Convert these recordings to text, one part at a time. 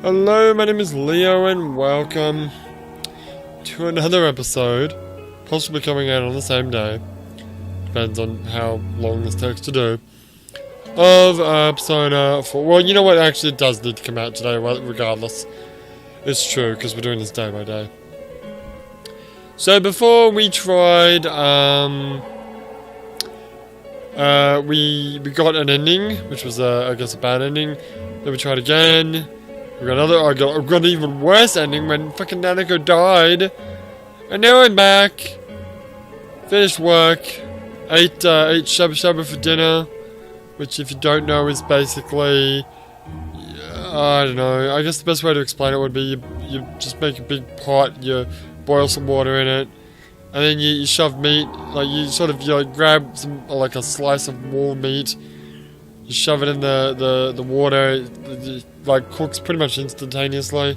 Hello, my name is Leo and welcome to another episode, possibly coming out on the same day, depends on how long this takes to do, of Persona 4. Well, you know what, actually it does need to come out today, regardless. It's true, because we're doing this day by day. So before we tried, we got an ending, which was, I guess, a bad ending. Then we tried again. We got another. I got an even worse ending when fucking Nanako died. And now I'm back. Finished work. Ate shabu shabu for dinner, which, if you don't know, is basically, I don't know. I guess the best way to explain it would be you just make a big pot. You boil some water in it, and then you shove meat. Like you grab some like a slice of wall meat. You shove it in the water, it like cooks pretty much instantaneously.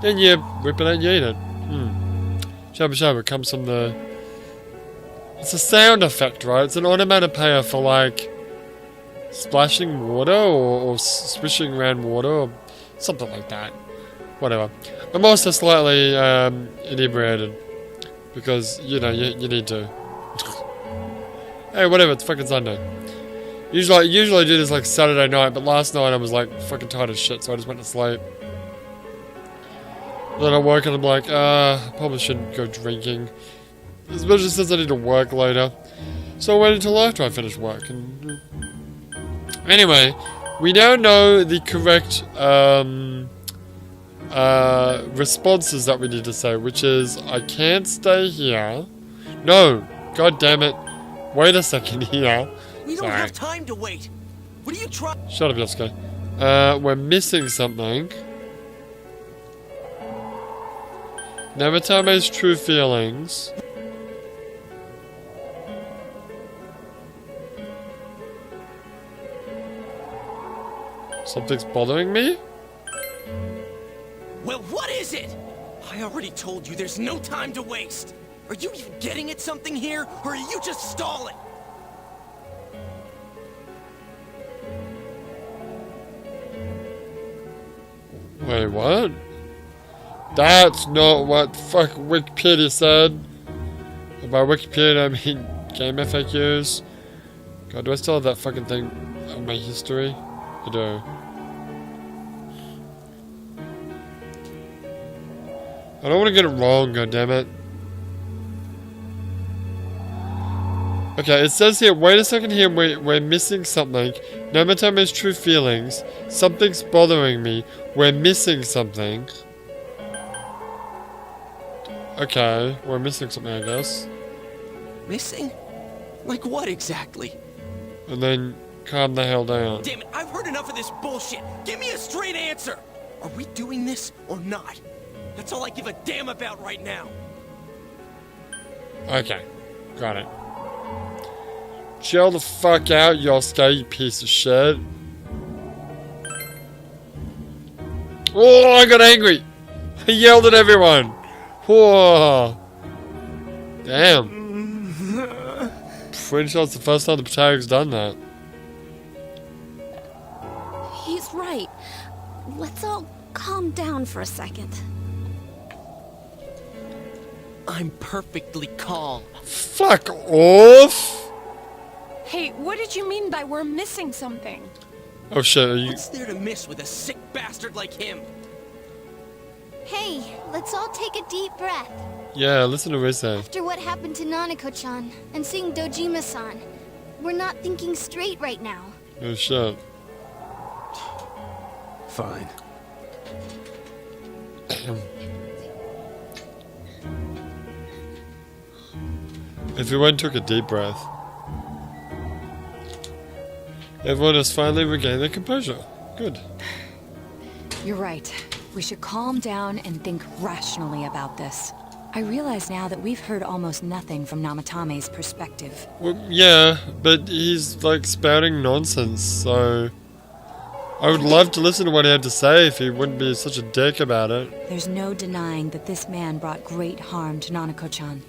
Then you whip it out and you eat it. Shabu shabu comes from the... It's a sound effect, right? It's an onomatopoeia for like splashing water or swishing around water or something like that. Whatever. I'm also slightly inebriated because, you know, you need to. Hey, whatever, it's fucking Sunday. Usually I do this like Saturday night, but last night I was like fucking tired as shit, so I just went to sleep. Then I woke and I'm like, I probably shouldn't go drinking. Especially since I need to work later. So I waited until after I finished work. And anyway, we now know the correct responses that we need to say, which is, I can't stay here. No, god damn it. Wait a second here. We don't have time to wait. What are you trying? Shut up, Yosuke. We're missing something. Namatame's true feelings. Something's bothering me? Well, what is it? I already told you there's no time to waste. Are you even getting at something here, or are you just stalling? Wait, what? That's not what fuck Wikipedia said. And by Wikipedia, I mean game FAQs. God, do I still have that fucking thing of my history? I do. I don't want to get it wrong, goddammit. Okay, it says here, wait a second here, we're missing something. No matter his true feelings, something's bothering me. We're missing something. Okay, we're missing something, I guess. Missing? Like what exactly? And then calm the hell down. Damn it, I've heard enough of this bullshit. Give me a straight answer. Are we doing this or not? That's all I give a damn about right now. Okay, got it. Chill the fuck out, Yosuke, you piece of shit. Oh, I got angry. I yelled at everyone. Whoa. Damn. Pretty sure it's the first time the protagonist's done that. He's right. Let's all calm down for a second. I'm perfectly calm. Fuck off. Hey, what did you mean by we're missing something? Oh shit, are you... What's there to miss with a sick bastard like him? Hey, let's all take a deep breath. Yeah, listen to Rise. After what happened to Nanako-chan and seeing Dojima-san, we're not thinking straight right now. Oh shit. Fine. Everyone took a deep breath. Everyone has finally regained their composure. Good. You're right. We should calm down and think rationally about this. I realize now that we've heard almost nothing from Namatame's perspective. Well, yeah, but he's like spouting nonsense, so... I would love to listen to what he had to say if he wouldn't be such a dick about it. There's no denying that this man brought great harm to Nanako-chan.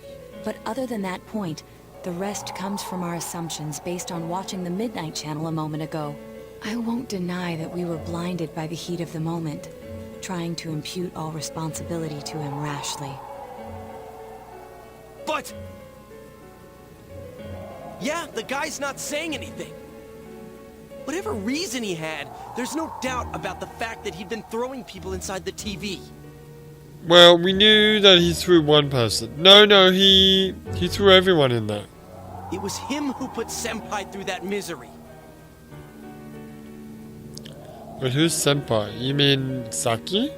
But other than that point, the rest comes from our assumptions based on watching the Midnight Channel a moment ago. I won't deny that we were blinded by the heat of the moment. trying to impute all responsibility to him rashly. But... yeah, the guy's not saying anything. Whatever reason he had, there's no doubt about the fact that he'd been throwing people inside the TV. Well, we knew that he threw one person. No, he threw everyone in there. It was him who put Senpai through that misery. But who's Senpai? You mean Saki?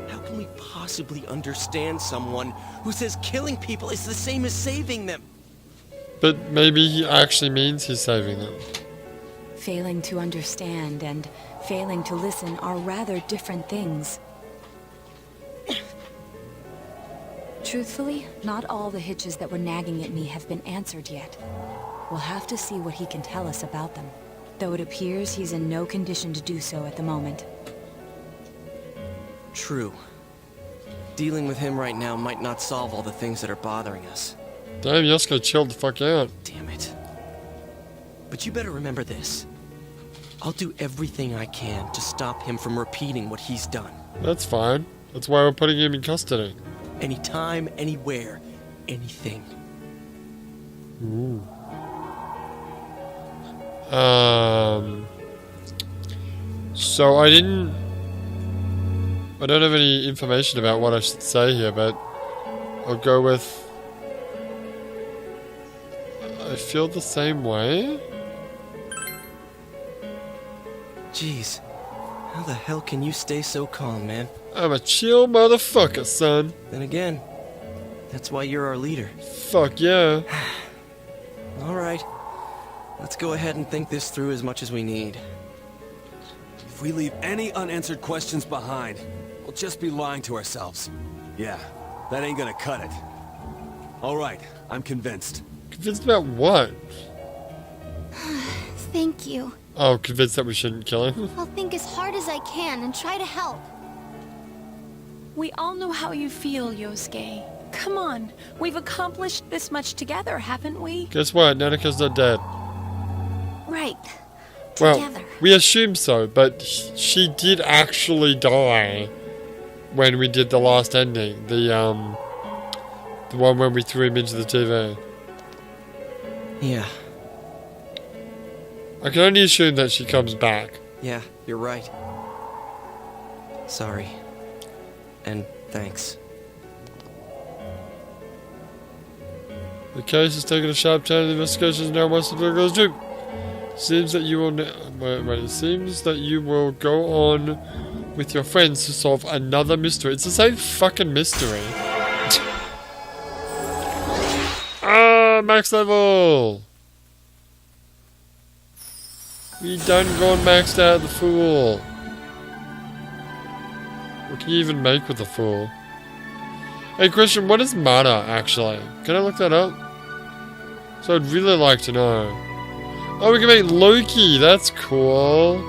How can we possibly understand someone who says killing people is the same as saving them? But maybe he actually means he's saving them. Failing to understand and failing to listen are rather different things. Truthfully, not all the hitches that were nagging at me have been answered yet. We'll have to see what he can tell us about them, though it appears he's in no condition to do so at the moment. True. Dealing with him right now might not solve all the things that are bothering us. Damn, Yosuke chilled the fuck out. Damn it. But you better remember this. I'll do everything I can to stop him from repeating what he's done. That's fine. That's why we're putting him in custody. Anytime, anywhere, anything. Ooh. So I don't have any information about what I should say here, but I'll go with... I feel the same way. Jeez, how the hell can you stay so calm, man? I'm a chill motherfucker, son. Then again, that's why you're our leader. Fuck yeah. Alright, let's go ahead and think this through as much as we need. If we leave any unanswered questions behind, we'll just be lying to ourselves. Yeah, that ain't gonna cut it. Alright, I'm convinced. Convinced about what? Thank you. Oh, convinced that we shouldn't kill him? I'll think as hard as I can and try to help. We all know how you feel, Yosuke. Come on, we've accomplished this much together, haven't we? Guess what? Nanako's not dead. Right. Well, Together. we assume so, but she did actually die when we did the last ending. The one when we threw him into the TV. Yeah, I can only assume that she comes back. yeah, you're right. Sorry. And thanks. The case has taken a sharp turn and the investigation is now once the goes to. Seems that you will it seems that you will go on with your friends to solve another mystery. It's the same fucking mystery. Ah, max level! We done gone maxed out the fool. What can you even make with the fool? Hey, question, what is mana, actually? Can I look that up? So I'd really like to know. Oh, we can make Loki, that's cool.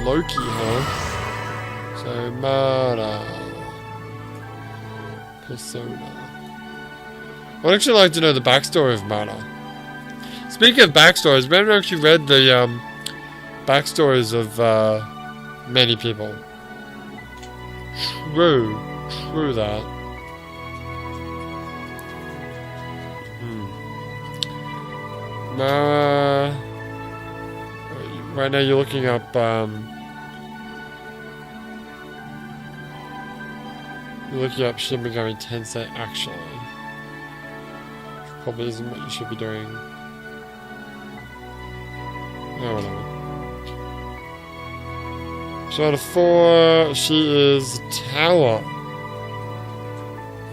Loki, huh? So, mana. Persona. I'd actually like to know the backstory of mana. Speaking of backstories, we haven't actually read the backstories of many people. True that. Right now you're looking up Shin Megami Tensei actually. Which probably isn't what you should be doing. Oh, whatever. So out of 4, she is Tower.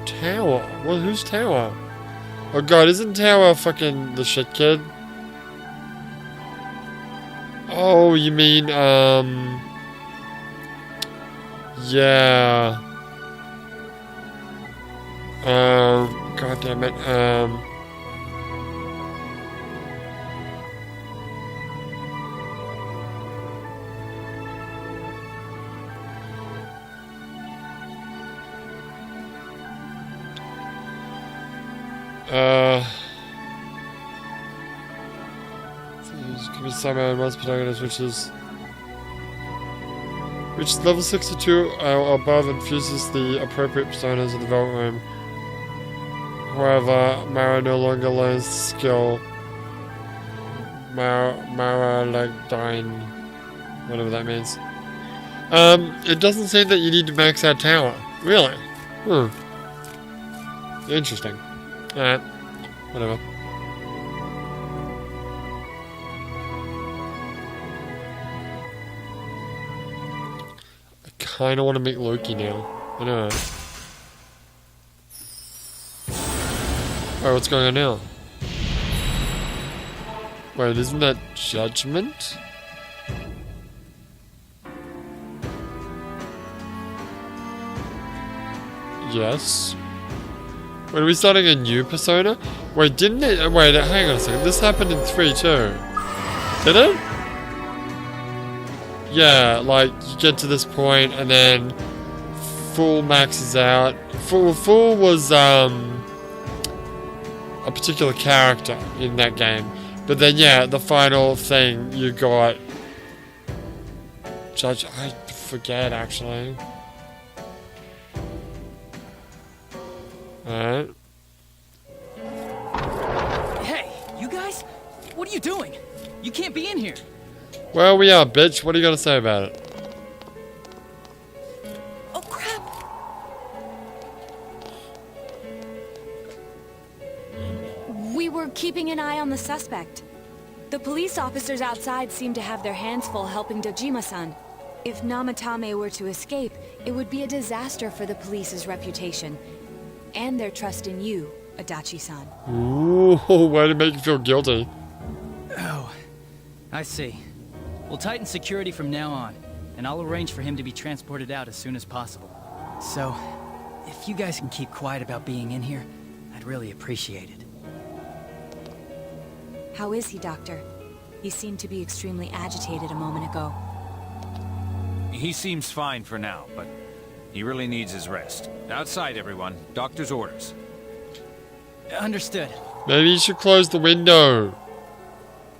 Tower? Well, who's Tower? Oh god, isn't Tower fucking the shit kid? Oh, you mean, yeah. God damn it, Could be somehow in one's protagonist, which is Which is level 62 or above and fuses the appropriate personas in the development room. However, Mara no longer learns the skill Mara-Legdine, whatever that means. It doesn't say that you need to max out tower. Really? Interesting. Alright. Whatever. I kinda wanna make Loki now. I know. Oh, what's going on now? Wait, isn't that Judgment? Yes. Wait, are we starting a new persona? Wait, didn't it? Wait, hang on a second. This happened in 3 too. Did it? Yeah, like, you get to this point and then Full maxes out. Full was, a particular character in that game. But then, yeah, the final thing you got... Judge... I forget, actually. Alright. Hey, you guys? What are you doing? You can't be in here. Well, we are, bitch. What are you gonna say about it? Oh, crap. We were keeping an eye on the suspect. The police officers outside seem to have their hands full helping Dojima-san. If Namatame were to escape, it would be a disaster for the police's reputation. And their trust in you, Adachi-san. Ooh, why did it make you feel guilty? Oh, I see. We'll tighten security from now on, and I'll arrange for him to be transported out as soon as possible. So, if you guys can keep quiet about being in here, I'd really appreciate it. How is he, Doctor? He seemed to be extremely agitated a moment ago. He seems fine for now, but he really needs his rest. Outside, everyone. Doctor's orders. Understood. Maybe you should close the window.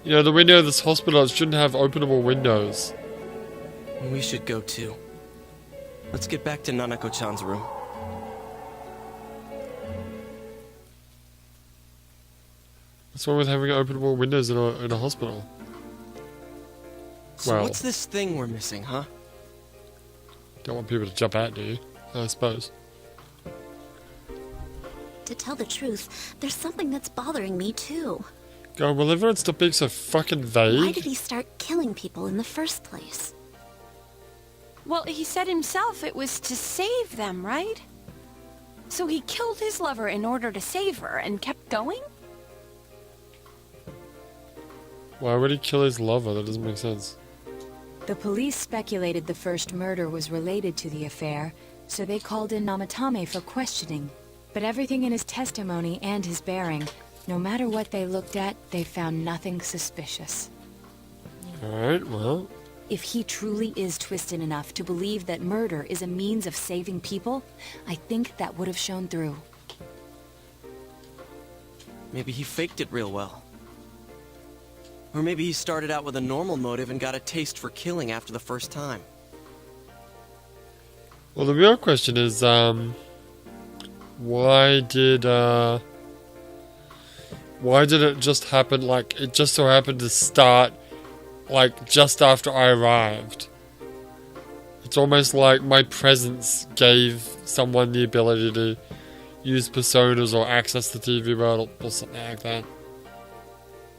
You know, the window of this hospital shouldn't have openable windows. We should go too. Let's get back to Nanako-chan's room. What's wrong with having openable windows in a hospital? So Well. what's this thing we're missing, huh? Don't want people to jump out, do you? I suppose. To tell the truth, there's something that's bothering me too. God, will everyone stop being so fucking vague? Why did he start killing people in the first place? Well, he said himself it was to save them, right? So he killed his lover in order to save her and kept going? Why would he kill his lover? That doesn't make sense. The police speculated the first murder was related to the affair, so they called in Namatame for questioning. But everything in his testimony and his bearing, no matter what they looked at, they found nothing suspicious. Alright, well. If he truly is twisted enough to believe that murder is a means of saving people, I think that would have shown through. Maybe he faked it real well. Or maybe he started out with a normal motive and got a taste for killing after the first time. Well, the real question is, why did it just happen, like, it just so happened to start, like, just after I arrived? It's almost like my presence gave someone the ability to use personas or access the TV world or something like that.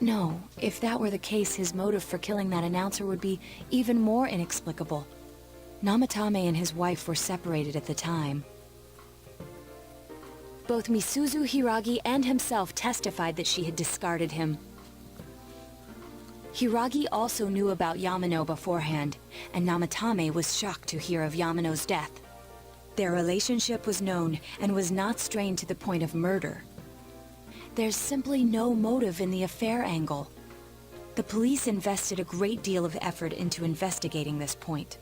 No, if that were the case, his motive for killing that announcer would be even more inexplicable. Namatame and his wife were separated at the time. Both Misuzu Hiragi and himself testified that she had discarded him. Hiragi also knew about Yamano beforehand, and Namatame was shocked to hear of Yamano's death. Their relationship was known and was not strained to the point of murder. There's simply no motive in the affair angle. The police invested a great deal of effort into investigating this point.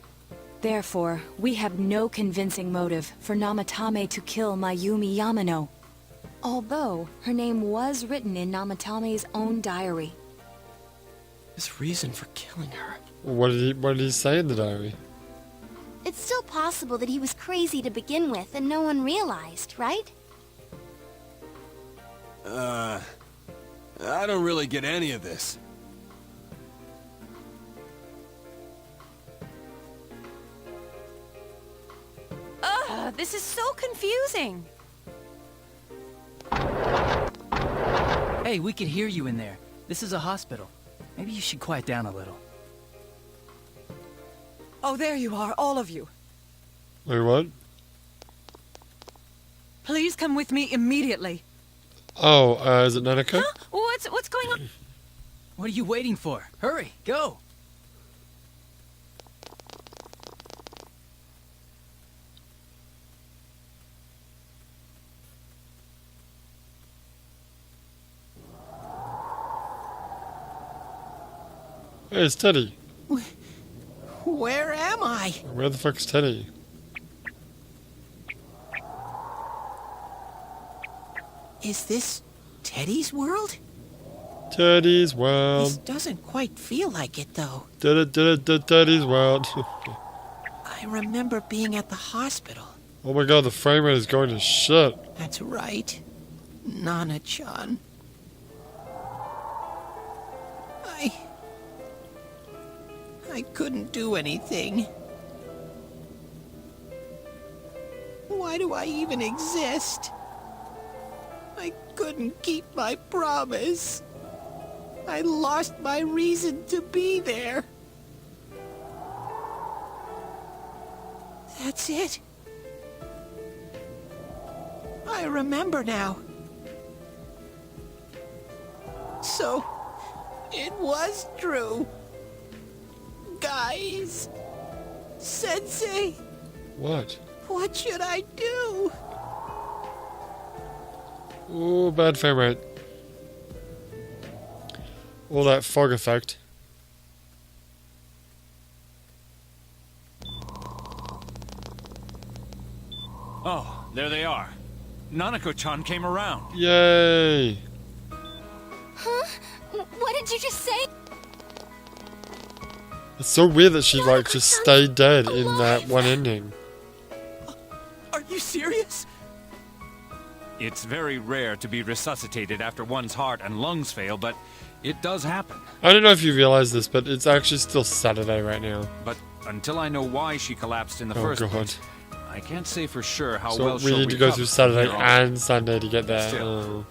Therefore, we have no convincing motive for Namatame to kill Mayumi Yamano. Although, her name was written in Namatame's own diary. His reason for killing her. What did he say in the diary? it's still possible that he was crazy to begin with and no one realized, right? I don't really get any of this. This is so confusing. Hey, we could hear you in there. This is a hospital. Maybe you should quiet down a little. Oh, there you are, all of you. Wait, what? Please come with me immediately. Oh, is it Nanako? Huh? What's going on? What are you waiting for? Hurry, go! Hey, it's Teddy. Where am I? Where the fuck is Teddy? Is this Teddy's world? Teddy's This world. doesn't quite feel like it, though. Teddy's world. I remember being at the hospital. Oh my god, the frame rate is going to shit. That's right. Nana-chan. I couldn't do anything. Why do I even exist? I couldn't keep my promise. I lost my reason to be there. That's it. I remember now. So, it was true. Guys. Sensei. What? What should I do? Oh, bad frame rate. All that fog effect. Oh, there they are. Nanako-chan came around. Yay! Huh? What did you just say? It's so weird that she like just stayed dead in that one ending. Are you serious? It's very rare to be resuscitated after one's heart and lungs fail, but it does happen. I don't know if you realize this, but it's actually still Saturday right now. But until I know why she collapsed in the first place, I can't say for sure how So well we she'll need to go recover through from Saturday here on. and Sunday to get there. Still.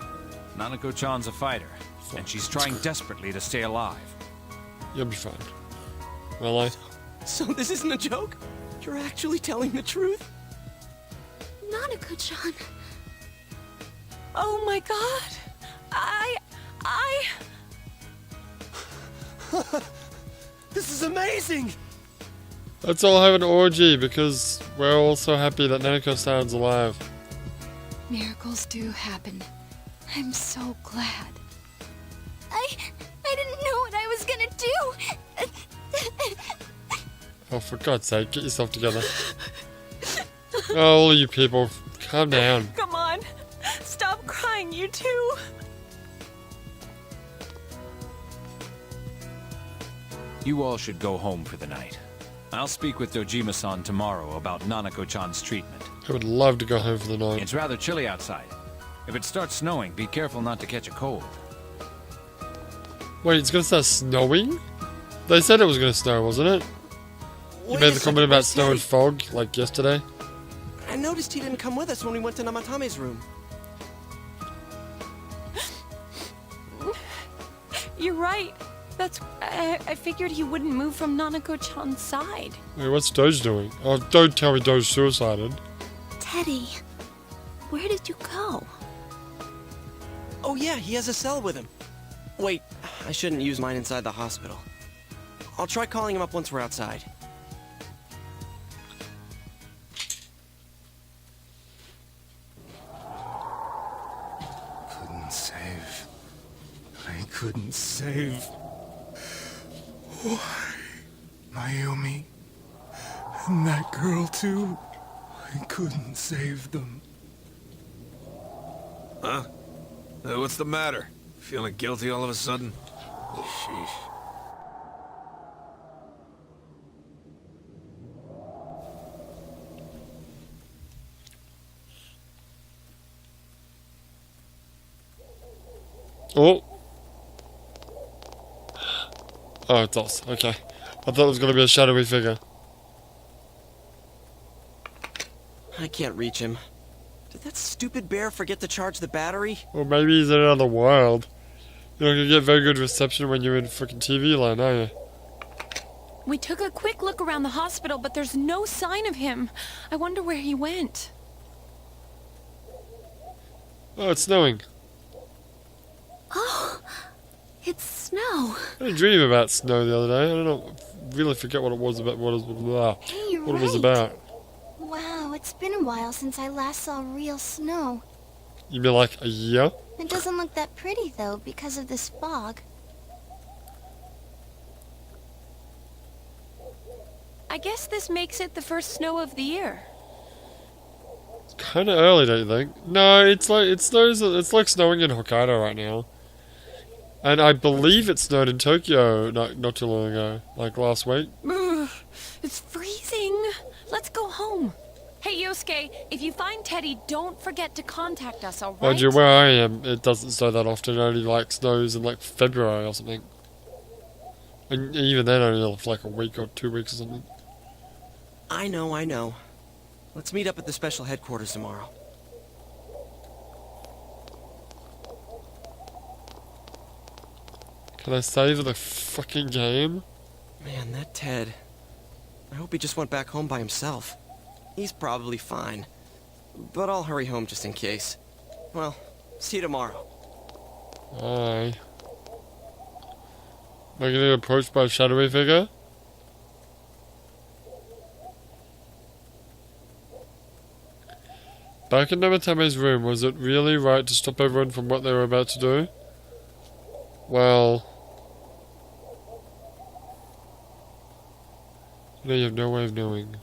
Nanako-chan's a fighter, and she's trying desperately to stay alive. You'll be fine. Will I? So this isn't a joke? You're actually telling the truth? Nanako-chan. Oh my god. This is amazing! Let's all have an orgy because we're all so happy that Nanako-san's alive. Miracles do happen. I'm so glad. I didn't know what I was gonna do. Oh, for God's sake, get yourself together. Oh, all you people, calm down. Come on. Stop crying, you two. You all should go home for the night. I'll speak with Dojima-san tomorrow about Nanako-chan's treatment. I would love to go home for the night. It's rather chilly outside. If it starts snowing, be careful not to catch a cold. Wait, it's gonna start snowing? They said it was gonna snow, wasn't it? You made the comment about snow and fog, like yesterday? I noticed he didn't come with us when we went to Namatame's room. You're right. That's... I figured he wouldn't move from Nanako-chan's side. Wait, what's Doge doing? Oh, don't tell me Doge suicided. Teddy, where did you go? Oh yeah, he has a cell with him. Wait, I shouldn't use mine inside the hospital. I'll try calling him up once we're outside. Couldn't save. I couldn't save. Why? Mayumi. And that girl too. I couldn't save them. Huh? What's the matter? Feeling guilty all of a sudden? Sheesh. Oh. Oh, it does. Okay. I thought it was going to be a shadowy figure. I can't reach him. Did that stupid bear forget to charge the battery? Or maybe he's in another world. You're not going to get very good reception when you're in fucking TV land, are you? We took a quick look around the hospital, but there's no sign of him. I wonder where he went. Oh, it's snowing. Oh, it's snow. I had a dream about snow the other day. I don't know. Really forget what it was about. What Hey, it was about. Wow, it's been a while since I last saw real snow. You mean like a year? It doesn't look that pretty, though, because of this fog. I guess this makes it the first snow of the year. It's kind of early, don't you think? No, it's like it snows. It's like snowing in Hokkaido right now. And I believe it snowed in Tokyo not too long ago, like last week. Ugh, it's freezing. Let's go home. Hey, Yosuke, if you find Teddy, don't forget to contact us, alright? Mind you, where I am, it doesn't snow that often. It only like snows in like February or something. And even then, only for like a week or 2 weeks or something. I know. Let's meet up at the special headquarters tomorrow. Can I save the fucking game? Man, that Ted. I hope he just went back home by himself. He's probably fine. But I'll hurry home just in case. Well, see you tomorrow. Aye. Am I getting approached by a shadowy figure? Back in Namatame's room, was it really right to stop everyone from what they were about to do? Well... You know, you have no way of knowing.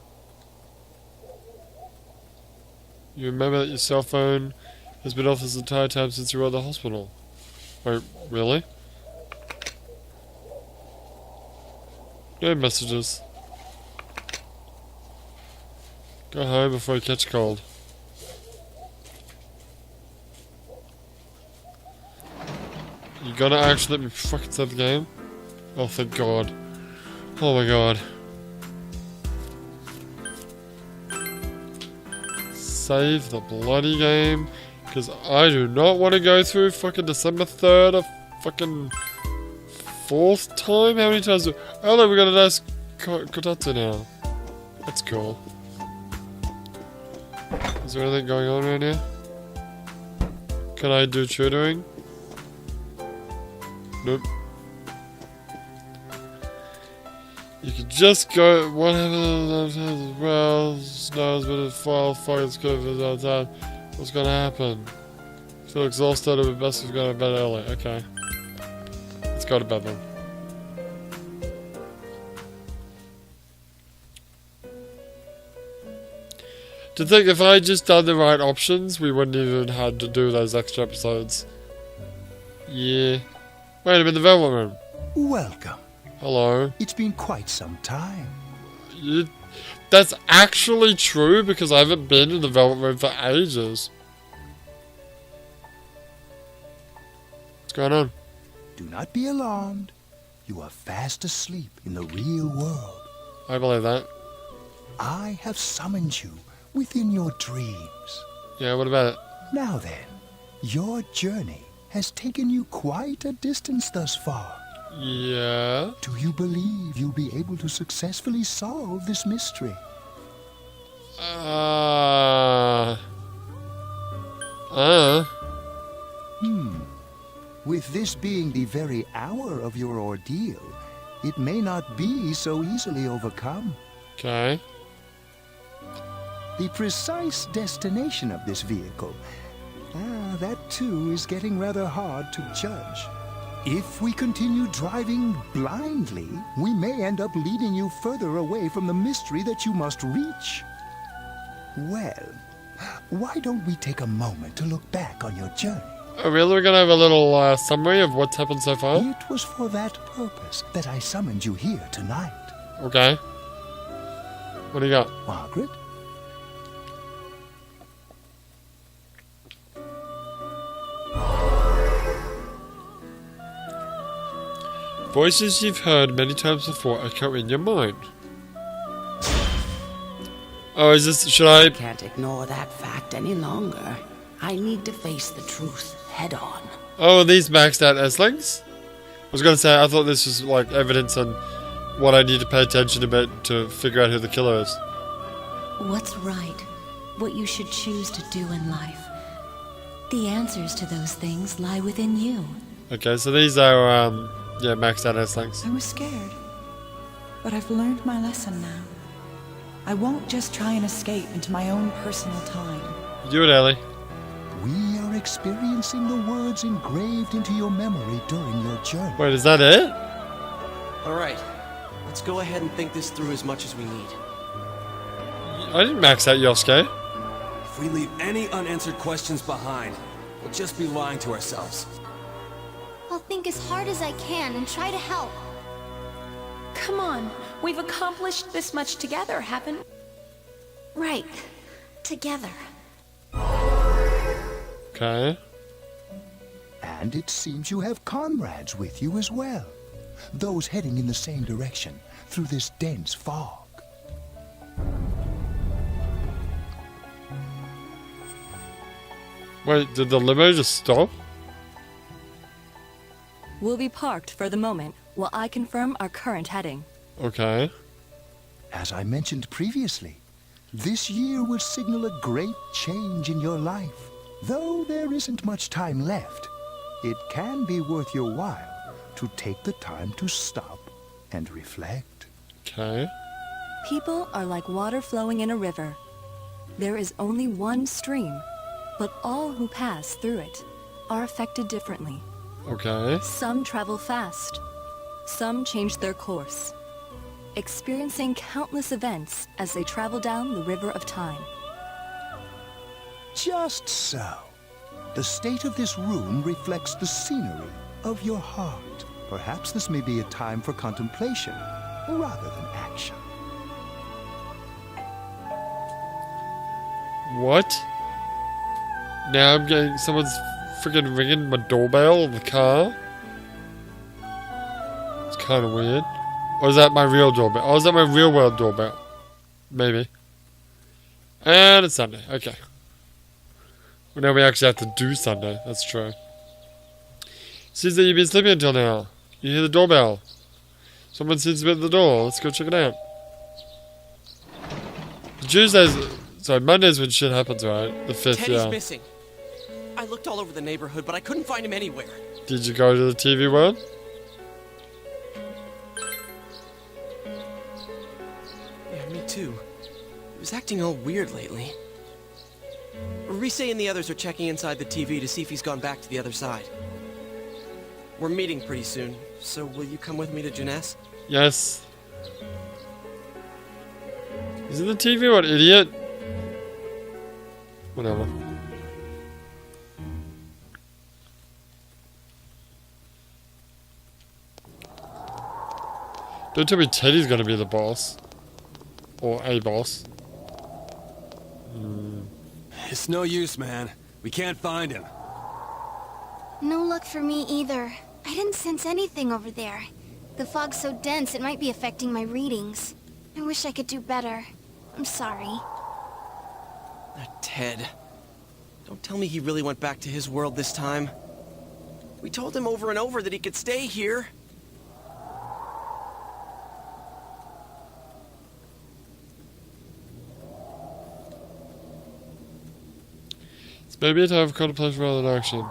You remember that your cell phone has been off this entire time since you were at the hospital. Wait, really? No messages. Go home before you catch a cold. You gonna actually let me fucking save the game? Oh, thank God. Oh my God. Save the bloody game, because I do not want to go through fucking December 3rd a fucking 4th time? How many times do... Oh look, we got a nice Kotatsu now. That's cool. Is there anything going on right here? Can I do tutoring? Nope. You could just go. What happens as well? Snows, but it's fall. Fog is good for the time. What's gonna happen? Feel exhausted, but best is going to bed early. Okay. Let's go to bed then. To think if I had just done the right options, we wouldn't even had to do those extra episodes. Yeah. Wait, I'm in the velvet room. Welcome. Hello. It's been quite some time. That's actually true because I haven't been in the velvet room for ages. What's going on? Do not be alarmed. You are fast asleep in the real world. I believe that. I have summoned you within your dreams. Yeah, what about it? Now then, your journey has taken you quite a distance thus far. Yeah. Do you believe you'll be able to successfully solve this mystery? With this being the very hour of your ordeal, it may not be so easily overcome. Okay. The precise destination of this vehicle, that too is getting rather hard to judge. If we continue driving blindly, we may end up leading you further away from the mystery that you must reach. Well, why don't we take a moment to look back on your journey? Oh, really? We're gonna have a little summary of what's happened so far? It was for that purpose that I summoned you here tonight. Okay. What do you got? Margaret? Voices you've heard many times before echo in your mind. Oh, is this... should I... Can't ignore that fact any longer. I need to face the truth head on. Oh, are these maxed out S-Links? I was gonna say, I thought this was like evidence on what I need to pay attention to bit to figure out who the killer is. What's right? What you should choose to do in life. The answers to those things lie within you. Okay, so these are, yeah, maxed out S-Links. I was scared, but I've learned my lesson now. I won't just try and escape into my own personal time. Do it, Ellie. We are experiencing the words engraved into your memory during your journey. Wait, is that it? Alright, let's go ahead and think this through as much as we need. I didn't max out Yosuke. If we leave any unanswered questions behind, we'll just be lying to ourselves. I'll think as hard as I can and try to help. Come on, we've accomplished this much together, haven't we? Right. Together. Okay. And it seems you have comrades with you as well. Those heading in the same direction through this dense fog. Wait, did the limo just stop? We'll be parked for the moment while I confirm our current heading. Okay. As I mentioned previously, this year will signal a great change in your life. Though there isn't much time left, it can be worth your while to take the time to stop and reflect. Okay. People are like water flowing in a river. There is only one stream, but all who pass through it are affected differently. Okay. Some travel fast. Some change their course, experiencing countless events as they travel down the river of time. Just so. The state of this room reflects the scenery of your heart. Perhaps this may be a time for contemplation rather than action. What? Now I'm getting someone's freaking ringing my doorbell in the car? It's kind of weird. Or is that my real doorbell? Or is that my real world doorbell? Maybe. And it's Sunday. Okay. Well, now we actually have to do Sunday. That's true. Seems that you've been sleeping until now. You hear the doorbell. Someone seems to be at the door. Let's go check it out. Tuesdays... Sorry, Monday's when shit happens, right? The 5th, Teddy's missing. I looked all over the neighborhood, but I couldn't find him anywhere. Did you go to the TV world? Yeah, me too. He was acting all weird lately. Rise and the others are checking inside the TV to see if he's gone back to the other side. We're meeting pretty soon, so will you come with me to Jeunesse? Yes. Is it the TV? What idiot? Whatever. Don't tell me Teddy's gonna be the boss. Or a boss. It's no use, man. We can't find him. No luck for me either. I didn't sense anything over there. The fog's so dense it might be affecting my readings. I wish I could do better. I'm sorry. Ted. Don't tell me he really went back to his world this time. We told him over and over that he could stay here. It's maybe a time for contemplation rather than action.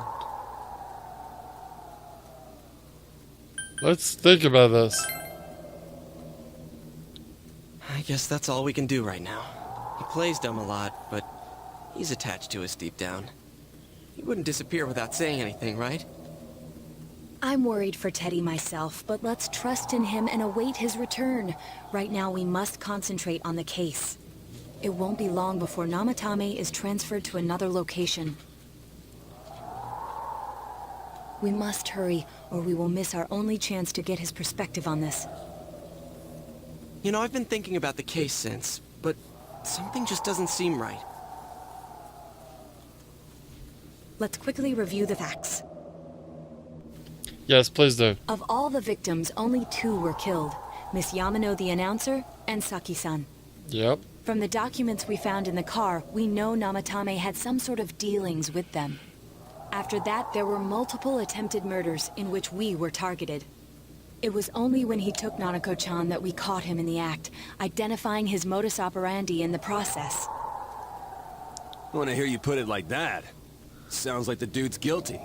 Let's think about this. I guess that's all we can do right now. He plays dumb a lot, but he's attached to us deep down. He wouldn't disappear without saying anything, right? I'm worried for Teddy myself, but let's trust in him and await his return. Right now we must concentrate on the case. It won't be long before Namatame is transferred to another location. We must hurry, or we will miss our only chance to get his perspective on this. You know, I've been thinking about the case since, but something just doesn't seem right. Let's quickly review the facts. Yes, please do. Of all the victims, only 2 were killed. Miss Yamano the announcer, and Saki-san. Yep. From the documents we found in the car, we know Namatame had some sort of dealings with them. After that, there were multiple attempted murders in which we were targeted. It was only when he took Nanako-chan that we caught him in the act, identifying his modus operandi in the process. When I hear you put it like that, sounds like the dude's guilty.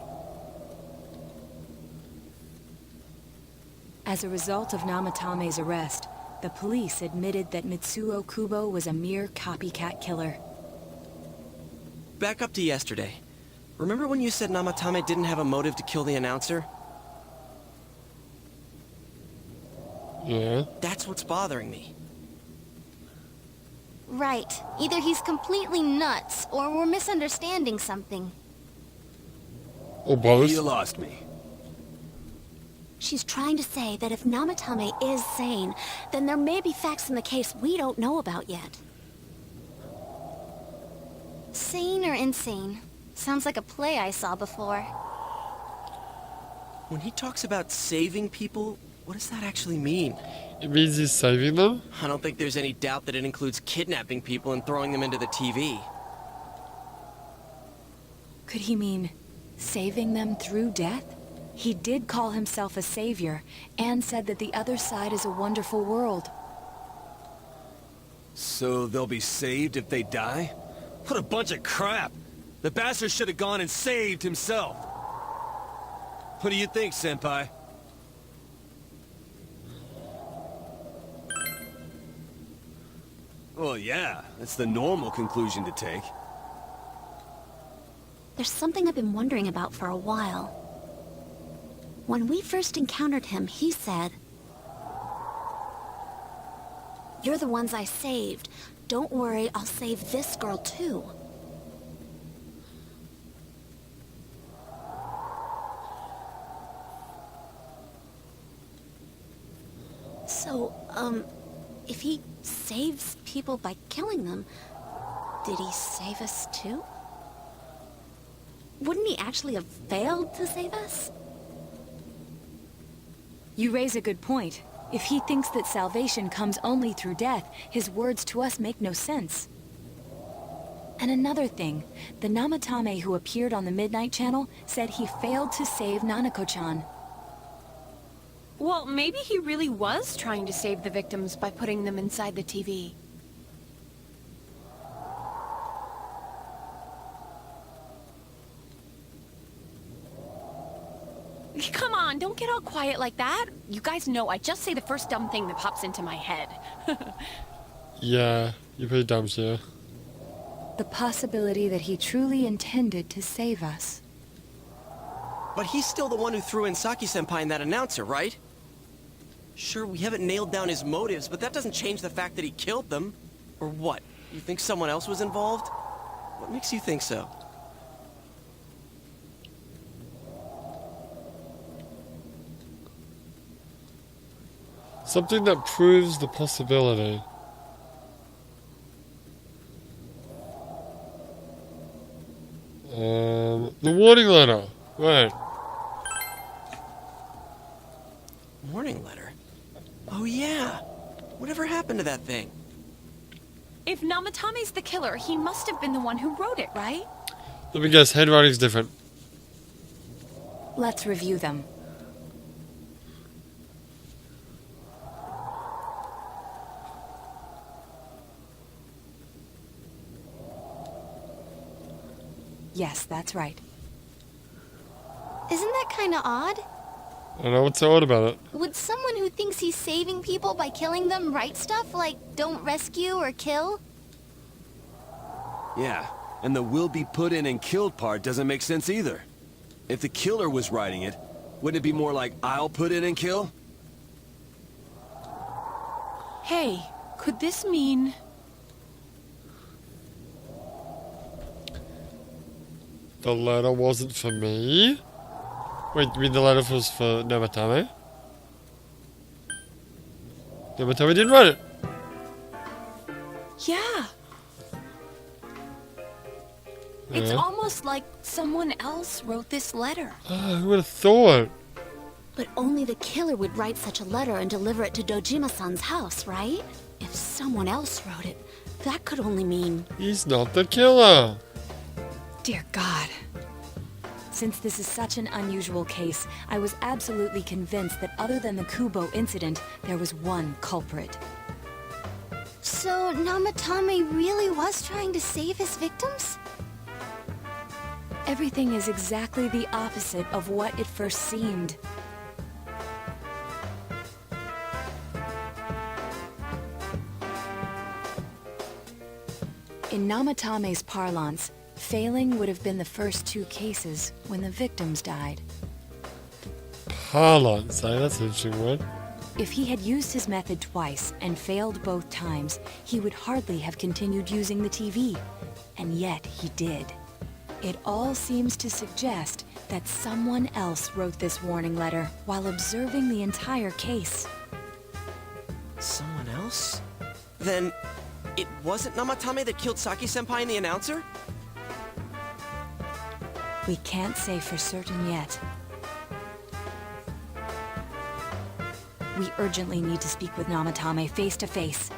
As a result of Namatame's arrest, the police admitted that Mitsuo Kubo was a mere copycat killer. Back up to yesterday. Remember when you said Namatame didn't have a motive to kill the announcer? Yeah. That's what's bothering me. Right. Either he's completely nuts, or we're misunderstanding something. Or both. You lost me. She's trying to say that if Namatame is sane, then there may be facts in the case we don't know about yet. Sane or insane? Sounds like a play I saw before. When he talks about saving people, what does that actually mean? It means he's saving them? I don't think there's any doubt that it includes kidnapping people and throwing them into the TV. Could he mean saving them through death? He did call himself a savior, and said that the other side is a wonderful world. So they'll be saved if they die? What a bunch of crap! The bastard should have gone and saved himself! What do you think, Senpai? Well, yeah, that's the normal conclusion to take. There's something I've been wondering about for a while. When we first encountered him, he said, "You're the ones I saved. Don't worry, I'll save this girl too." So, if he saves people by killing them, did he save us too? Wouldn't he actually have failed to save us? You raise a good point. If he thinks that salvation comes only through death, his words to us make no sense. And another thing, the Namatame who appeared on the Midnight Channel said he failed to save Nanako-chan. Well, maybe he really was trying to save the victims by putting them inside the TV. Come on, don't get all quiet like that. You guys know I just say the first dumb thing that pops into my head. Yeah, you're pretty dumb, sir. The possibility that he truly intended to save us. But he's still the one who threw in Saki-senpai and that announcer, right? Sure, we haven't nailed down his motives, but that doesn't change the fact that he killed them. Or what? You think someone else was involved? What makes you think so? Something that proves the possibility. The warning letter. Right. Warning letter? Oh yeah! Whatever happened to that thing? If Namatame's the killer, he must have been the one who wrote it, right? Let me guess, handwriting's different. Let's review them. Yes, that's right. Isn't that kinda odd? I don't know what's so odd about it. Would someone who thinks he's saving people by killing them write stuff like, don't rescue or kill? Yeah, and the will be put in and killed part doesn't make sense either. If the killer was writing it, wouldn't it be more like, I'll put in and kill? Hey, could this mean... The letter wasn't for me? Wait, you mean the letter was for Namatame? Namatame didn't write it. Yeah. It's almost like someone else wrote this letter. Oh, who would have thought? But only the killer would write such a letter and deliver it to Dojima-san's house, right? If someone else wrote it, that could only mean... He's not the killer! Dear God. Since this is such an unusual case, I was absolutely convinced that other than the Kubo incident, there was one culprit. So, Namatame really was trying to save his victims? Everything is exactly the opposite of what it first seemed. In Namatame's parlance, failing would have been the first two cases when the victims died. Parlance, that's an interesting word. If he had used his method twice and failed both times, he would hardly have continued using the TV. And yet he did. It all seems to suggest that someone else wrote this warning letter while observing the entire case. Someone else? Then, it wasn't Namatame that killed Saki-senpai and the announcer? We can't say for certain yet. We urgently need to speak with Namatame face to face.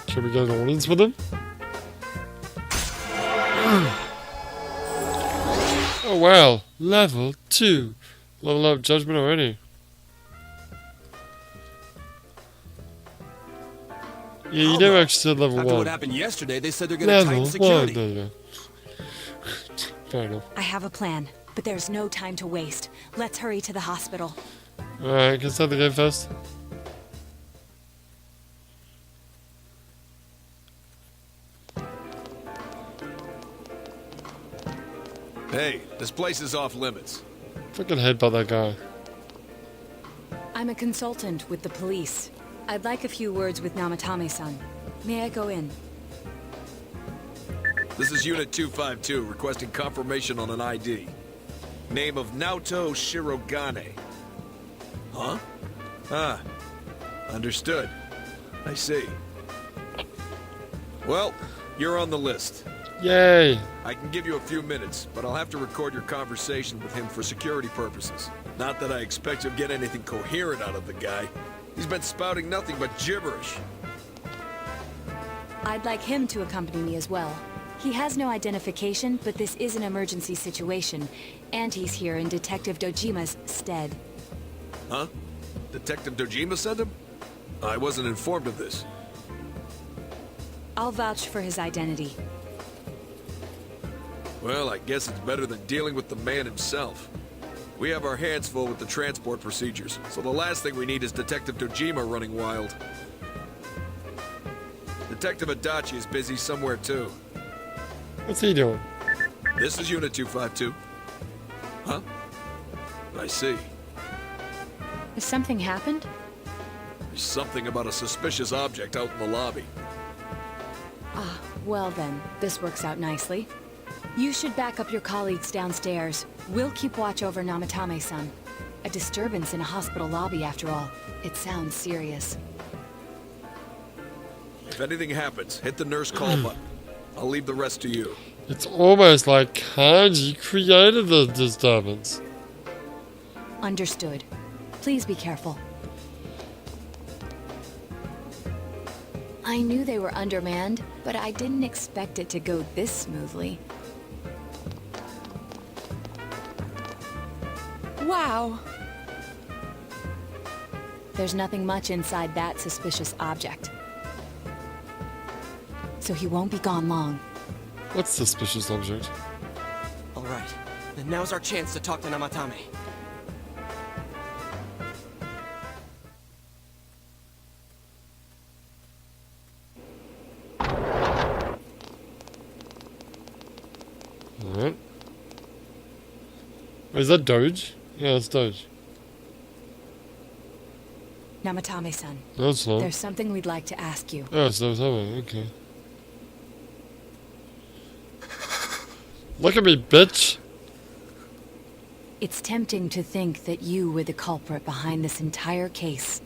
Should we get an audience with him? Oh wow, level 2. Level up judgment already. Yeah, you never actually said level 1. After what happened yesterday, they said they're gonna tighten security. No. Fair enough. I have a plan, but there's no time to waste. Let's hurry to the hospital. Alright, can I start the game first? Hey, this place is off limits. Fucking headbutt that guy. I'm a consultant with the police. I'd like a few words with Namatame-san. May I go in? This is Unit 252, requesting confirmation on an ID. Name of Naoto Shirogane. Huh? Ah. Understood. I see. Well, you're on the list. Yay! I can give you a few minutes, but I'll have to record your conversation with him for security purposes. Not that I expect you'll get anything coherent out of the guy. He's been spouting nothing but gibberish. I'd like him to accompany me as well. He has no identification, but this is an emergency situation, and he's here in Detective Dojima's stead. Huh? Detective Dojima sent him? I wasn't informed of this. I'll vouch for his identity. Well, I guess it's better than dealing with the man himself. We have our hands full with the transport procedures, so the last thing we need is Detective Dojima running wild. Detective Adachi is busy somewhere too. What's he doing? This is Unit 252. Huh? I see. Has something happened? There's something about a suspicious object out in the lobby. Ah, well then, this works out nicely. You should back up your colleagues downstairs. We'll keep watch over Namatame-san. A disturbance in a hospital lobby, after all. It sounds serious. If anything happens, hit the nurse call button. I'll leave the rest to you. It's almost like Kanji created the disturbance. Understood. Please be careful. I knew they were undermanned, but I didn't expect it to go this smoothly. Wow. There's nothing much inside that suspicious object. So he won't be gone long. What's suspicious object? All right. Then now's our chance to talk to Namatame. Alright. Is that Doge? Yeah, it's Doge. Namatame-san. No, it's not. There's something we'd like to ask you. Oh, it's Namatame, okay. Look at me, bitch! It's tempting to think that you were the culprit behind this entire case.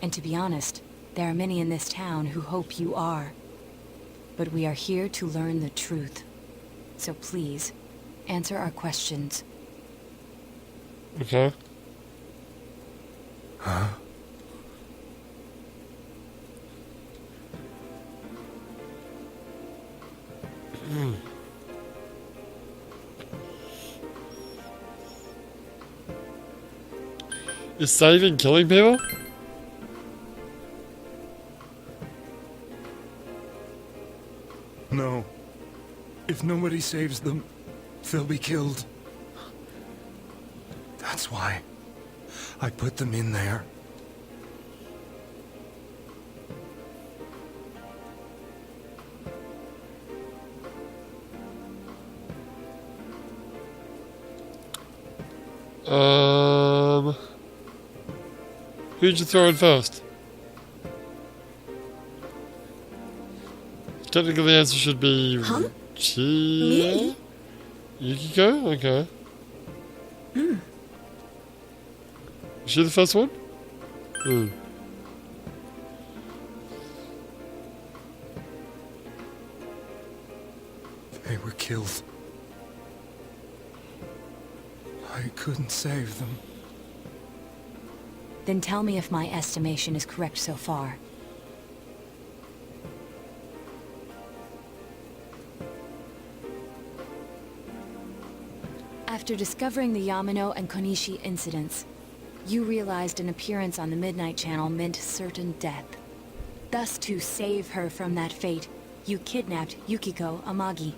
And to be honest, there are many in this town who hope you are. But we are here to learn the truth. So please, answer our questions. Okay. Huh? Is saving killing people? No. If nobody saves them, they'll be killed. That's why I put them in there. Who'd you throw in first? Technically the answer should be... Huh? Me? Yukiko? Okay. Hmm. Is she the first one? Hmm. They were killed. I couldn't save them. Then tell me if my estimation is correct so far. After discovering the Yamano and Konishi incidents, you realized an appearance on the Midnight Channel meant certain death. Thus, to save her from that fate, you kidnapped Yukiko Amagi.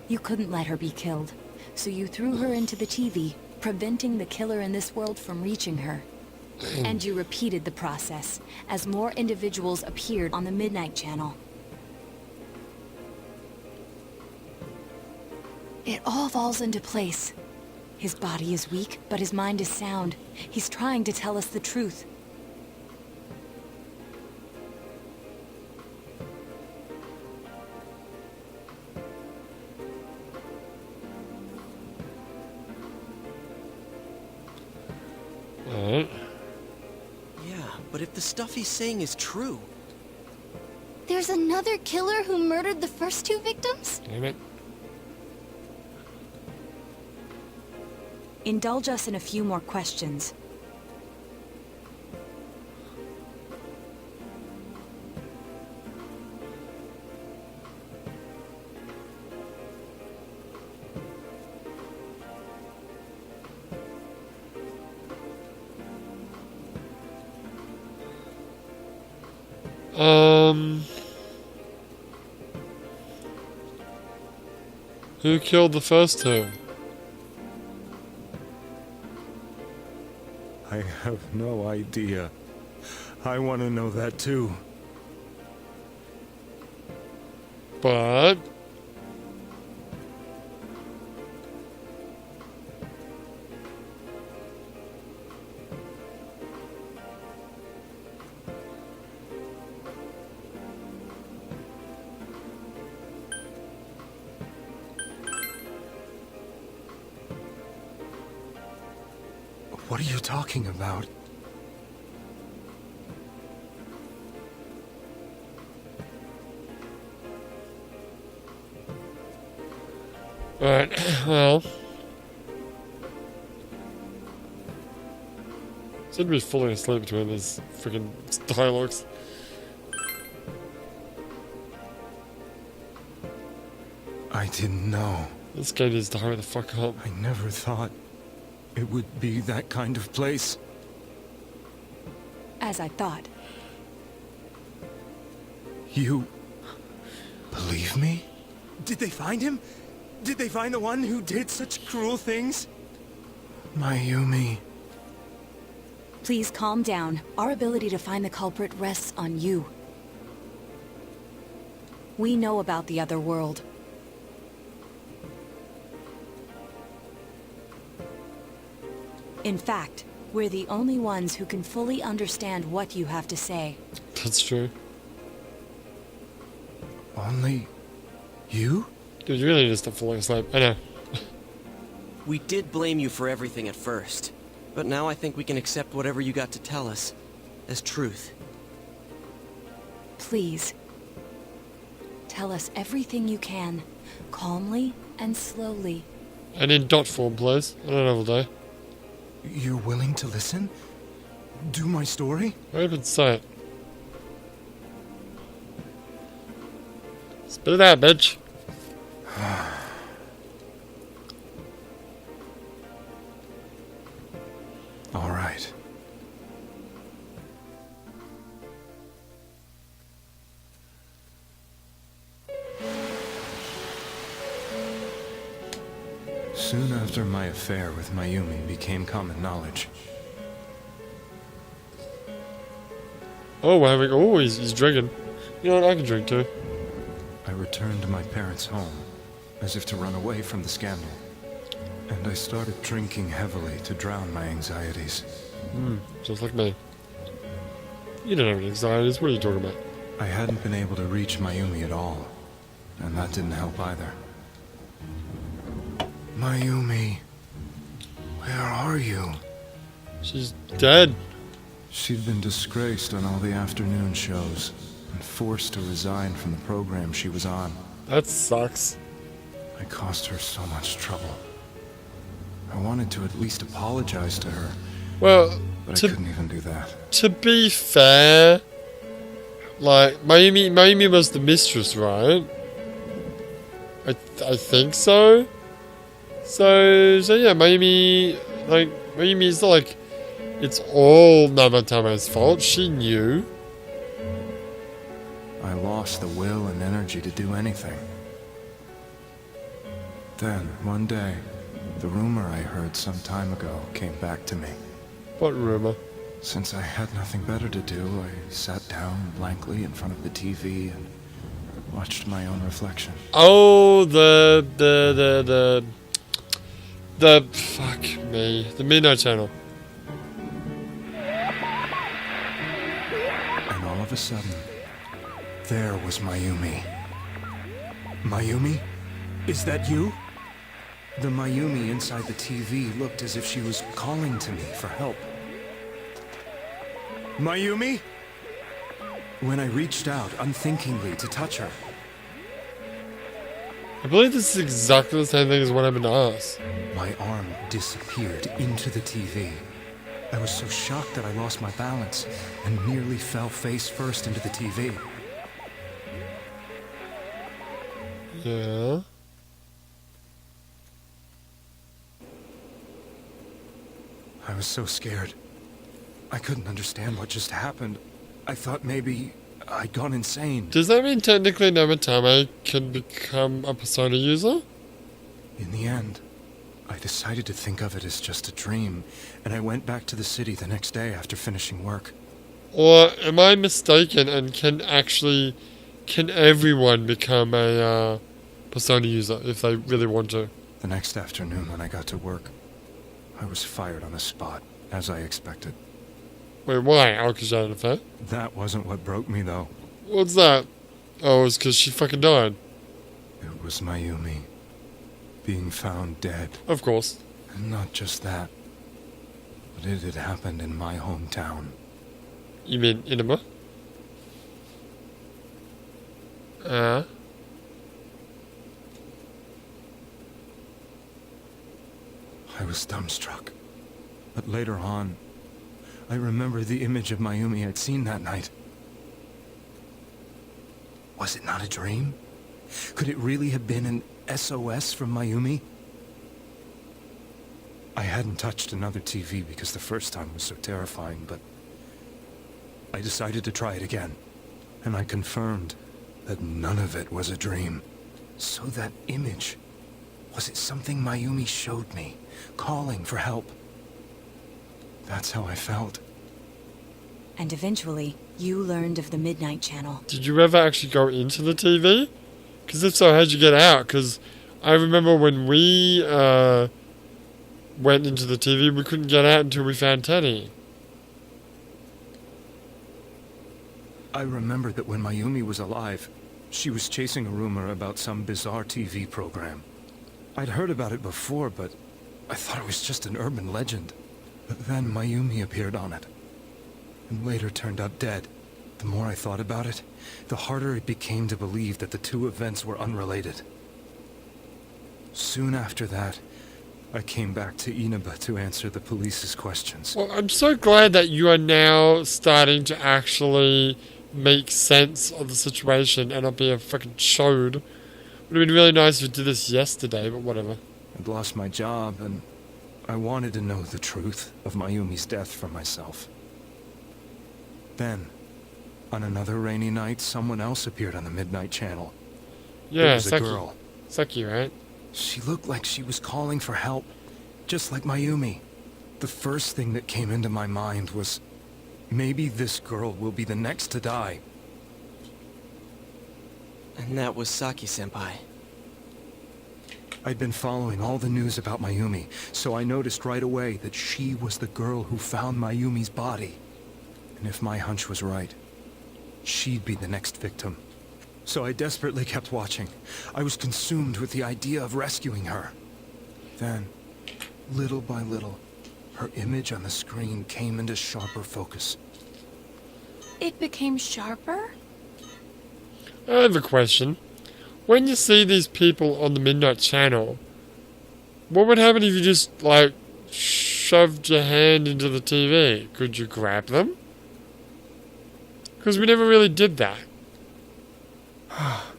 You couldn't let her be killed, so you threw her into the TV, preventing the killer in this world from reaching her. And you repeated the process, as more individuals appeared on the Midnight Channel. It all falls into place. His body is weak, but his mind is sound. He's trying to tell us the truth. Alright. Yeah, but if the stuff he's saying is true... There's another killer who murdered the first two victims? Damn it. Indulge us in a few more questions. Who killed the first two? I have no idea. I want to know that too. But... What are you talking about? Alright, well... Seem to be falling asleep between these freaking dialogues. I didn't know. This guy needs to hurry the fuck up. I never thought it would be that kind of place. As I thought. You... believe me? Did they find him? Did they find the one who did such cruel things? Mayumi. Please calm down. Our ability to find the culprit rests on you. We know about the other world. In fact, we're the only ones who can fully understand what you have to say. That's true. Only... you? Dude, you really need to stop falling asleep. I know. We did blame you for everything at first, but now I think we can accept whatever you got to tell us as truth. Please. Tell us everything you can, calmly And slowly. And in dot form, please. On another day. You're willing to listen? Do my story? I even say it. Spit it out, bitch. All right. Soon after my affair with Mayumi became common knowledge. Oh, we're having. Oh, he's drinking. You know what? I can drink too. I returned to my parents' home, as if to run away from the scandal. And I started drinking heavily to drown my anxieties. Just like me. You don't have any anxieties. What are you talking about? I hadn't been able to reach Mayumi at all, and that didn't help either. Mayumi, where are you? She's dead. She'd been disgraced on all the afternoon shows, and forced to resign from the program she was on. That sucks. I caused her so much trouble. I wanted to at least apologize to her. Well, but I couldn't even do that. To be fair, like, Mayumi was the mistress, right? I think so. So yeah, Mayumi is not like it's all Namatame's fault. She knew. I lost the will and energy to do anything. Then, one day, the rumor I heard some time ago came back to me. What rumor? Since I had nothing better to do, I sat down blankly in front of the TV and watched my own reflection. Oh, the fuck me, the Midnight Channel. And all of a sudden, there was Mayumi. Mayumi? Is that you? The Mayumi inside the TV looked as if she was calling to me for help. Mayumi? When I reached out unthinkingly to touch her. I believe this is exactly the same thing as what happened to us. My arm disappeared into the TV. I was so shocked that I lost my balance and nearly fell face first into the TV. Yeah. I was so scared. I couldn't understand what just happened. I thought maybe I'd gone insane. Does that mean technically Namatame can become a Persona user? In the end, I decided to think of it as just a dream, and I went back to the city the next day after finishing work. Or am I mistaken and can everyone become a Persona user if they really want to? The next afternoon when I got to work, I was fired on the spot, as I expected. Wait, why? Oh, because you had an affair? That wasn't what broke me, though. What's that? Oh, it was because she fucking died. It was Mayumi. Being found dead. Of course. And not just that, but it had happened in my hometown. You mean Inaba? I was dumbstruck. But later on, I remember the image of Mayumi I'd seen that night. Was it not a dream? Could it really have been an SOS from Mayumi? I hadn't touched another TV because the first time was so terrifying, but I decided to try it again. And I confirmed that none of it was a dream. So that image, was it something Mayumi showed me, calling for help? That's how I felt. And eventually, you learned of the Midnight Channel. Did you ever actually go into the TV? Because if so, how'd you get out? Because I remember when we went into the TV, we couldn't get out until we found Teddy. I remember that when Mayumi was alive, she was chasing a rumor about some bizarre TV program. I'd heard about it before, but I thought it was just an urban legend. But then Mayumi appeared on it, and later turned up dead. The more I thought about it, the harder it became to believe that the two events were unrelated. Soon after that, I came back to Inaba to answer the police's questions. Well, I'm so glad that you are now starting to actually make sense of the situation and not be a fucking chode. Would have been really nice if you did this yesterday, but whatever. I'd lost my job, and I wanted to know the truth of Mayumi's death for myself. Then, on another rainy night, someone else appeared on the Midnight Channel. Yeah, it was a girl. Saki, right? She looked like she was calling for help, just like Mayumi. The first thing that came into my mind was, maybe this girl will be the next to die. And that was Saki-senpai. I'd been following all the news about Mayumi, so I noticed right away that she was the girl who found Mayumi's body. And if my hunch was right, she'd be the next victim. So I desperately kept watching. I was consumed with the idea of rescuing her. Then, little by little, her image on the screen came into sharper focus. It became sharper? I have a question. When you see these people on the Midnight Channel, what would happen if you just, like, shoved your hand into the TV? Could you grab them? Because we never really did that.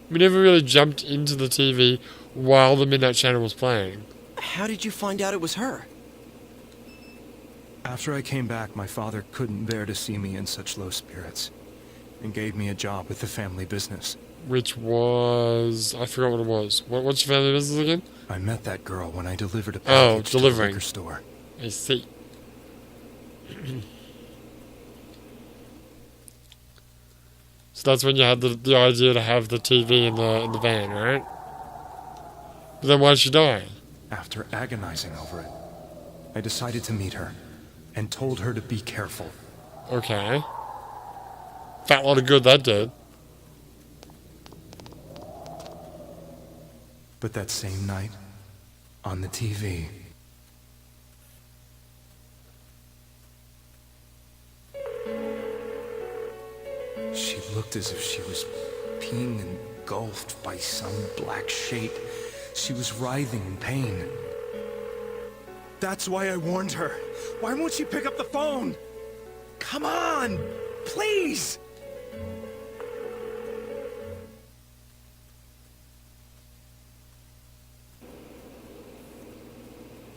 We never really jumped into the TV while the Midnight Channel was playing. How did you find out it was her? After I came back, my father couldn't bear to see me in such low spirits, and gave me a job with the family business. Which was... I forgot what it was. What's your family business again? I met that girl when I delivered a package to the liquor store. I see. So that's when you had the idea to have the TV in the van, right? But then why did she die? After agonizing over it, I decided to meet her, and told her to be careful. Okay. Fat lot of good that did. But that same night, on the TV... she looked as if she was being engulfed by some black shape. She was writhing in pain. That's why I warned her. Why won't she pick up the phone? Come on! Please!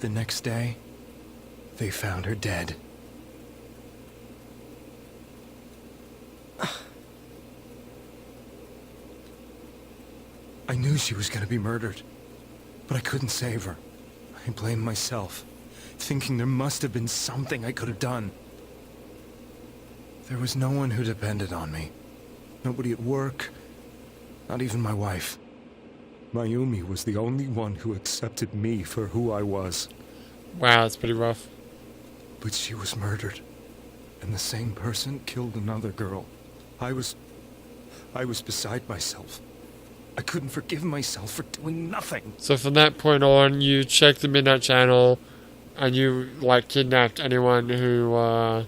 The next day, they found her dead. I knew she was going to be murdered, but I couldn't save her. I blamed myself, thinking there must have been something I could have done. There was no one who depended on me. Nobody at work, not even my wife. Mayumi was the only one who accepted me for who I was. Wow, that's pretty rough. But she was murdered, and the same person killed another girl. I was beside myself. I couldn't forgive myself for doing nothing. So from that point on, you checked the Midnight Channel, and you, like, kidnapped anyone who, and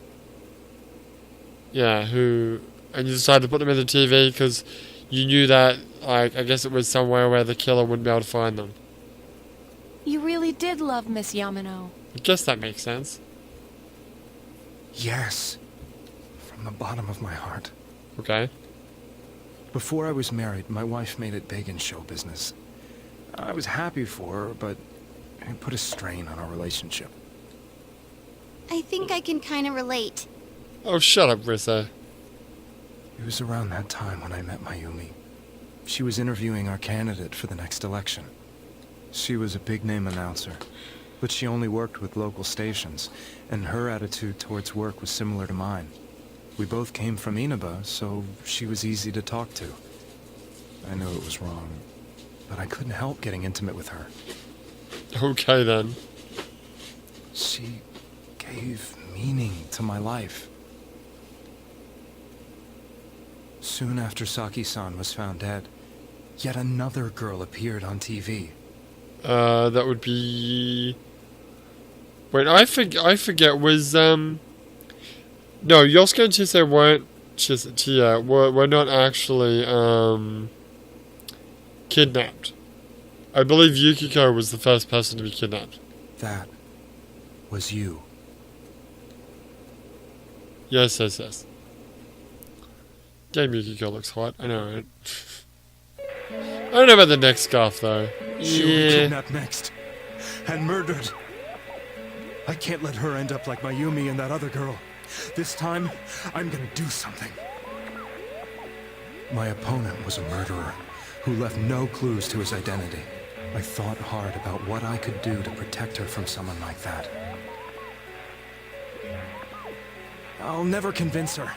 you decided to put them in the TV because you knew that, like, I guess it was somewhere where the killer wouldn't be able to find them. You really did love Miss Yamano. I guess that makes sense. Yes. From the bottom of my heart. Okay. Before I was married, my wife made it big in show business. I was happy for her, but it put a strain on our relationship. I think I can kind of relate. Oh, shut up, Rissa. It was around that time when I met Mayumi. She was interviewing our candidate for the next election. She was a big-name announcer, but she only worked with local stations, and her attitude towards work was similar to mine. We both came from Inaba, so she was easy to talk to. I knew it was wrong, but I couldn't help getting intimate with her. Okay, then. She gave meaning to my life. Soon after Saki-san was found dead, yet another girl appeared on TV. That would be... Wait, I forget, was, No, Yosuke and Chise weren't... were not actually, kidnapped. I believe Yukiko was the first person to be kidnapped. That was you. Yes. Game Yukiko looks hot. I know, right? I don't know about the next scarf, though. She will be kidnapped next. And murdered. I can't let her end up like Mayumi and that other girl. This time, I'm gonna do something. My opponent was a murderer who left no clues to his identity. I thought hard about what I could do to protect her from someone like that. I'll never convince her.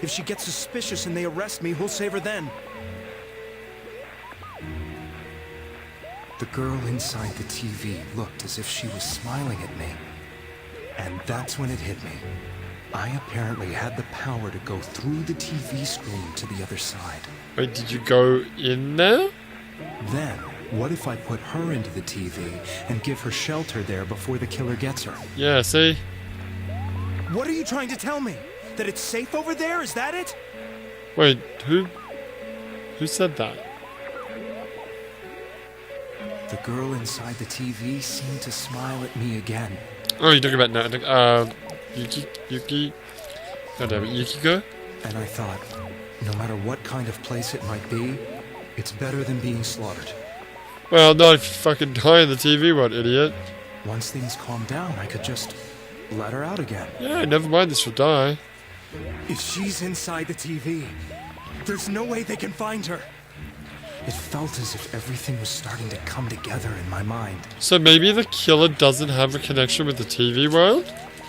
If she gets suspicious and they arrest me, who'll save her then? The girl inside the TV looked as if she was smiling at me. And that's when it hit me. I apparently had the power to go through the TV screen to the other side. Wait, did you go in there? Then, what if I put her into the TV and give her shelter there before the killer gets her? Yeah, see? What are you trying to tell me? That it's safe over there? Is that it? Wait, who said that? The girl inside the TV seemed to smile at me again. Oh, you're talking about Yukiko? And I thought, no matter what kind of place it might be, it's better than being slaughtered. Well, not if you fucking die in the TV world, idiot. Once things calm down, I could just let her out again. Yeah, never mind that she'll die. If she's inside the TV, there's no way they can find her. It felt as if everything was starting to come together in my mind. So maybe the killer doesn't have a connection with the TV world?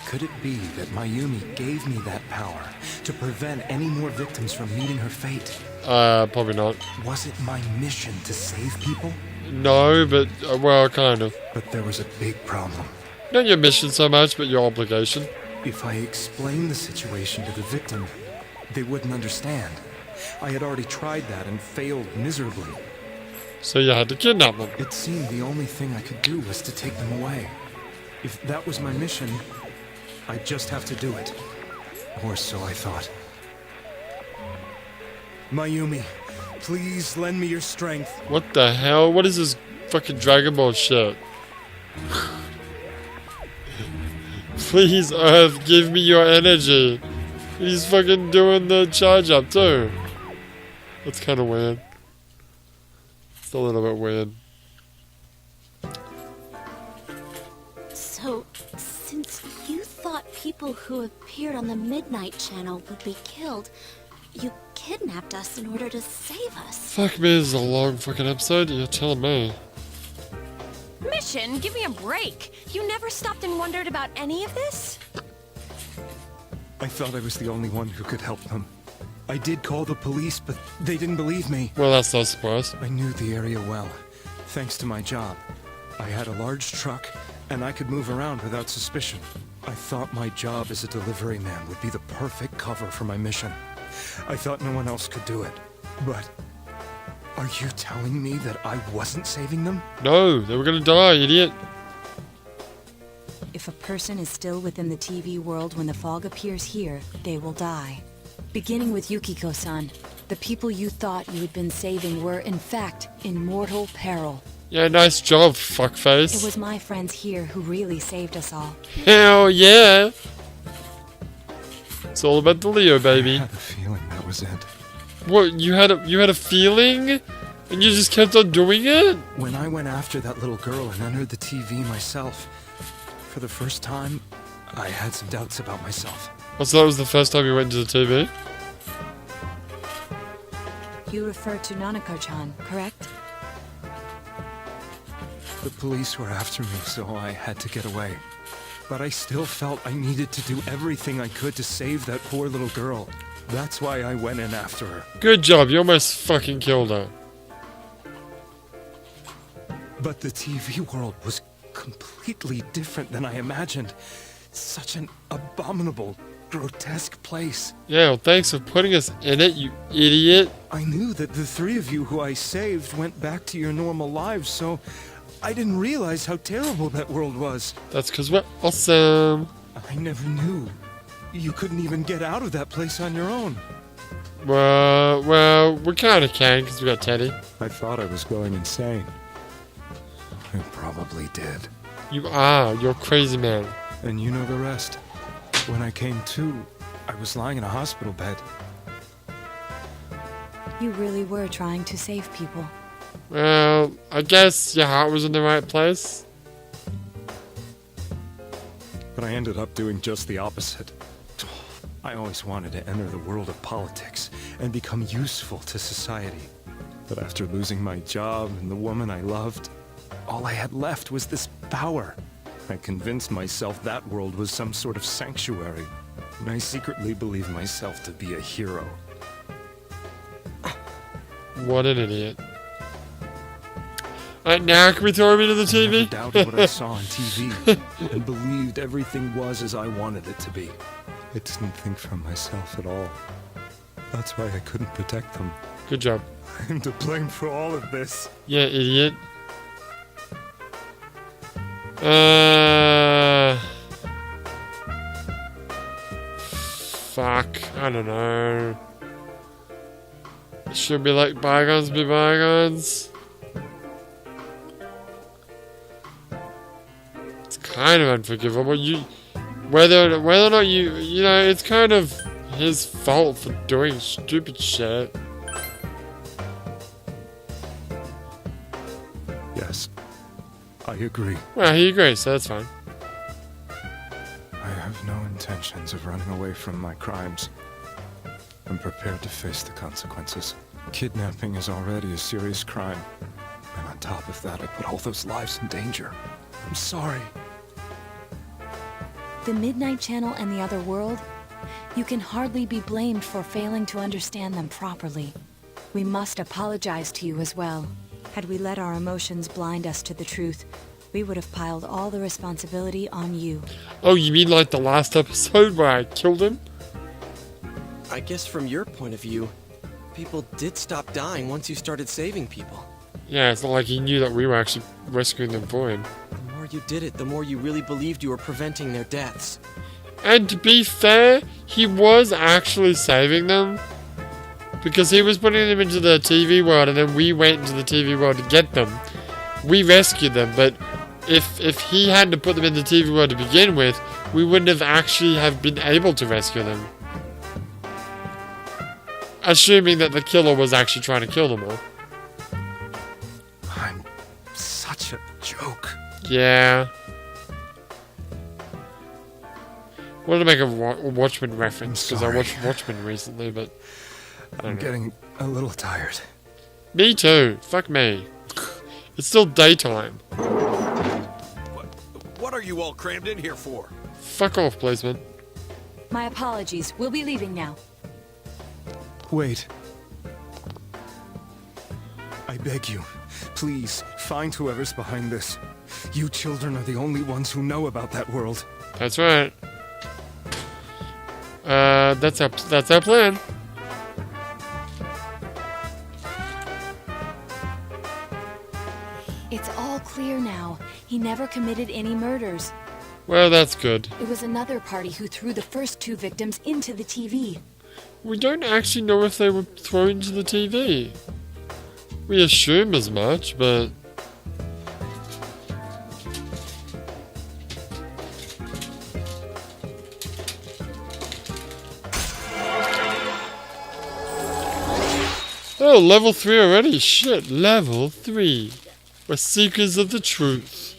Could it be that Mayumi gave me that power to prevent any more victims from meeting her fate? Probably not. Was it my mission to save people? No, but, well, kind of. But there was a big problem. Not your mission so much, but your obligation. If I explained the situation to the victim, they wouldn't understand. I had already tried that and failed miserably. So you had to kidnap them. It seemed the only thing I could do was to take them away. If that was my mission, I'd just have to do it. Or so I thought. Mayumi, please lend me your strength. What the hell? What is this fucking Dragon Ball shit? Please, Earth, give me your energy. He's fucking doing the charge up too. That's kind of weird. It's a little bit weird. So, since you thought people who appeared on the Midnight Channel would be killed, you kidnapped us in order to save us. Fuck me, this is a long fucking episode. You're telling me. Mission? Give me a break. You never stopped and wondered about any of this? I thought I was the only one who could help them. I did call the police, but they didn't believe me. Well, that's no surprise. I knew the area well, thanks to my job. I had a large truck, and I could move around without suspicion. I thought my job as a delivery man would be the perfect cover for my mission. I thought no one else could do it. But are you telling me that I wasn't saving them? No, they were gonna die, idiot. If a person is still within the TV world when the fog appears here, they will die. Beginning with Yukiko-san, the people you thought you had been saving were, in fact, in mortal peril. Yeah, nice job, fuckface. It was my friends here who really saved us all. Hell yeah! It's all about the Leo, baby. I had a feeling that was it. What, you had a feeling? And you just kept on doing it? When I went after that little girl and entered the TV myself, for the first time, I had some doubts about myself. Oh, so that was the first time you went to the TV? You refer to Nanako-chan, correct? The police were after me, so I had to get away. But I still felt I needed to do everything I could to save that poor little girl. That's why I went in after her. Good job, you almost fucking killed her. But the TV world was completely different than I imagined. Such an abominable, grotesque place. Yeah, well, thanks for putting us in it, you idiot. I knew that the three of you who I saved went back to your normal lives, so I didn't realize how terrible that world was. That's because we're awesome. I never knew. You couldn't even get out of that place on your own. Well, we kind of can because we got Teddy. I thought I was going insane. I probably did. You are. You're a crazy man. And you know the rest. When I came to, I was lying in a hospital bed. You really were trying to save people. Well, I guess your heart was in the right place. But I ended up doing just the opposite. I always wanted to enter the world of politics and become useful to society. But after losing my job and the woman I loved, all I had left was this power. I convinced myself that world was some sort of sanctuary, and I secretly believed myself to be a hero. What an idiot. Alright, now can we throw him into the TV? I doubted what I saw on TV, and believed everything was as I wanted it to be. I didn't think for myself at all. That's why I couldn't protect them. Good job. I'm to blame for all of this. Yeah, idiot. Fuck. I don't know. Should be like bygones be bygones. It's kind of unforgivable. Whether or not you know, it's kind of his fault for doing stupid shit. Yes, I agree. Well, he agrees, so that's fine. I have no intentions of running away from my crimes. I'm prepared to face the consequences. Kidnapping is already a serious crime. And on top of that, I put all those lives in danger. I'm sorry. The Midnight Channel and the other world? You can hardly be blamed for failing to understand them properly. We must apologize to you as well. Had we let our emotions blind us to the truth, we would have piled all the responsibility on you. Oh, you mean like the last episode where I killed him? I guess from your point of view, people did stop dying once you started saving people. Yeah, it's not like he knew that we were actually rescuing them for him. The more you did it, the more you really believed you were preventing their deaths. And to be fair, he was actually saving them. Because he was putting them into the TV world and then we went into the TV world to get them. We rescued them, but if he had to put them in the TV world to begin with, we wouldn't have actually have been able to rescue them. Assuming that the killer was actually trying to kill them all. I'm such a joke. Yeah. Wanted to make a Watchmen reference because I watched Watchmen recently, but I'm getting a little tired. Me too. Fuck me. It's still daytime. What are you all crammed in here for? Fuck off, policeman. My apologies. We'll be leaving now. Wait. I beg you, please, find whoever's behind this. You children are the only ones who know about that world. That's right. That's our plan. It's all clear now. He never committed any murders. Well, that's good. It was another party who threw the first two victims into the TV. We don't actually know if they were thrown into the TV. We assume as much, but... Oh, level 3 already? Shit, level 3. We're seekers of the truth.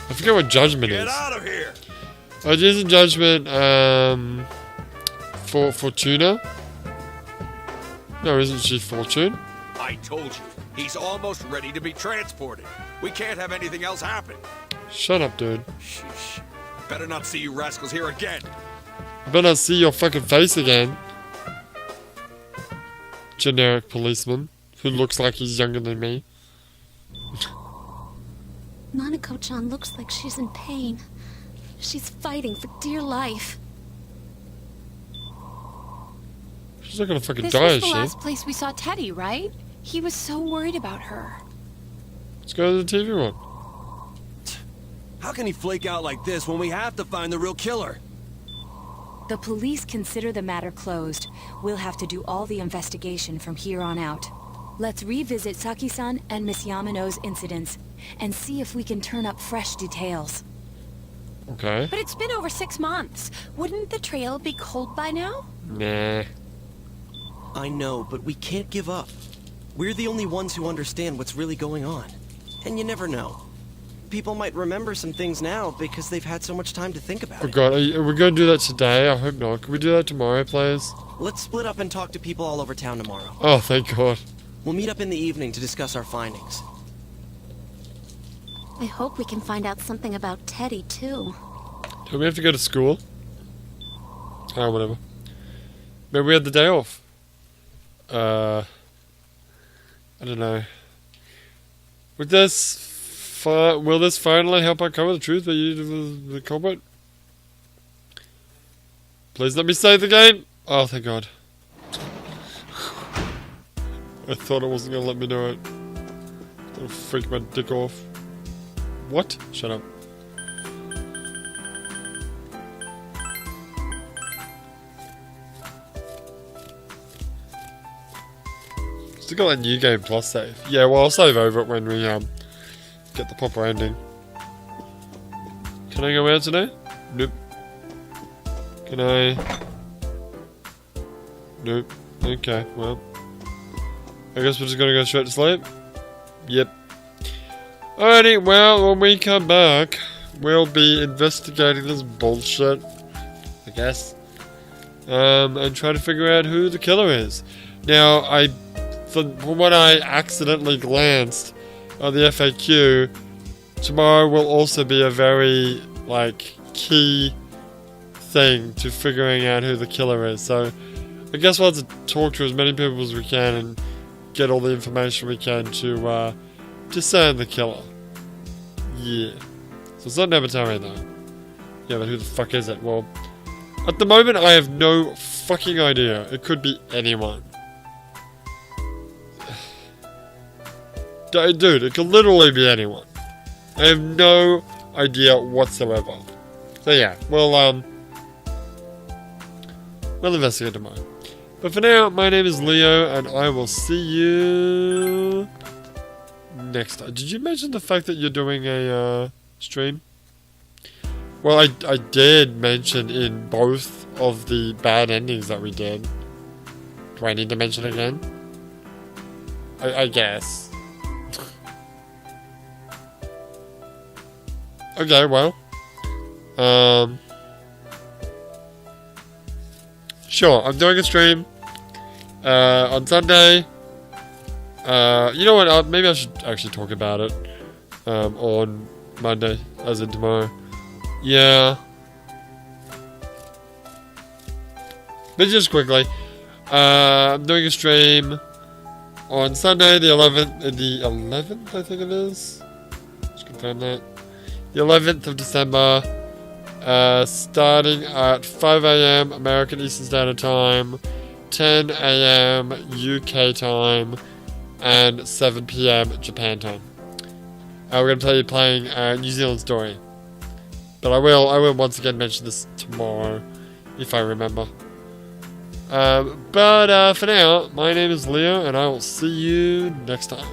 I forget what judgment is. Get out of here! Oh, it isn't judgment, for Fortuna? No, isn't she Fortune? I told you, he's almost ready to be transported. We can't have anything else happen. Shut up, dude. Sheesh. Better not see you rascals here again. I better not see your fucking face again. Generic policeman who looks like he's younger than me. Nanako-chan looks like she's in pain. She's fighting for dear life. She's not gonna fucking This die, was is the she? last place we saw Teddy, right? He was so worried about her. Let's go to the TV one. How can he flake out like this when we have to find the real killer? The police consider the matter closed. We'll have to do all the investigation from here on out. Let's revisit Saki-san and Miss Yamano's incidents, and see if we can turn up fresh details. Okay. But it's been over 6 months. Wouldn't the trail be cold by now? Nah. I know, but we can't give up. We're the only ones who understand what's really going on. And you never know. People might remember some things now because they've had so much time to think about Oh it. god, are we going to do that today? I hope not. Can we do that tomorrow, please? Let's split up and talk to people all over town tomorrow. Oh, thank god. We'll meet up in the evening to discuss our findings. I hope we can find out something about Teddy, too. Do we have to go to school? Oh, whatever. Maybe we had the day off. I don't know. Will this finally help uncover the truth that you the culprit? Please let me save the game! Oh, thank god. I thought it wasn't gonna let me do it. It'll freak my dick off. What? Shut up. Still got that New Game Plus save. Yeah, well, I'll save over it when we get the proper ending. Can I go out today? Nope. Can I? Nope. Okay, well. I guess we're just gonna go straight to sleep? Yep. Alrighty, well, when we come back, we'll be investigating this bullshit, I guess. And try to figure out who the killer is. Now, from when I accidentally glanced at the FAQ, tomorrow will also be a very, key thing to figuring out who the killer is. So, I guess we'll have to talk to as many people as we can and get all the information we can to discern the killer. Yeah. So it's not Namatame though. Yeah, but who the fuck is it? Well, at the moment I have no fucking idea. It could be anyone. Dude, it could literally be anyone. I have no idea whatsoever. So yeah, we'll investigate tomorrow. But for now, my name is Leo, and I will see you next time. Did you mention the fact that you're doing a stream? Well, I did mention in both of the bad endings that we did. Do I need to mention it again? I guess. Okay, well. Sure, I'm doing a stream on Sunday. You know what? Maybe I should actually talk about it on Monday, as in tomorrow. Yeah. But just quickly, I'm doing a stream on Sunday, the 11th, I think it is. Just confirm that. The 11th of December. Starting at 5 AM American Eastern Standard Time, 10 AM UK time, and 7 PM Japan time. We're going to be playing New Zealand Story. But I will once again mention this tomorrow, if I remember. But for now, my name is Leo, and I will see you next time.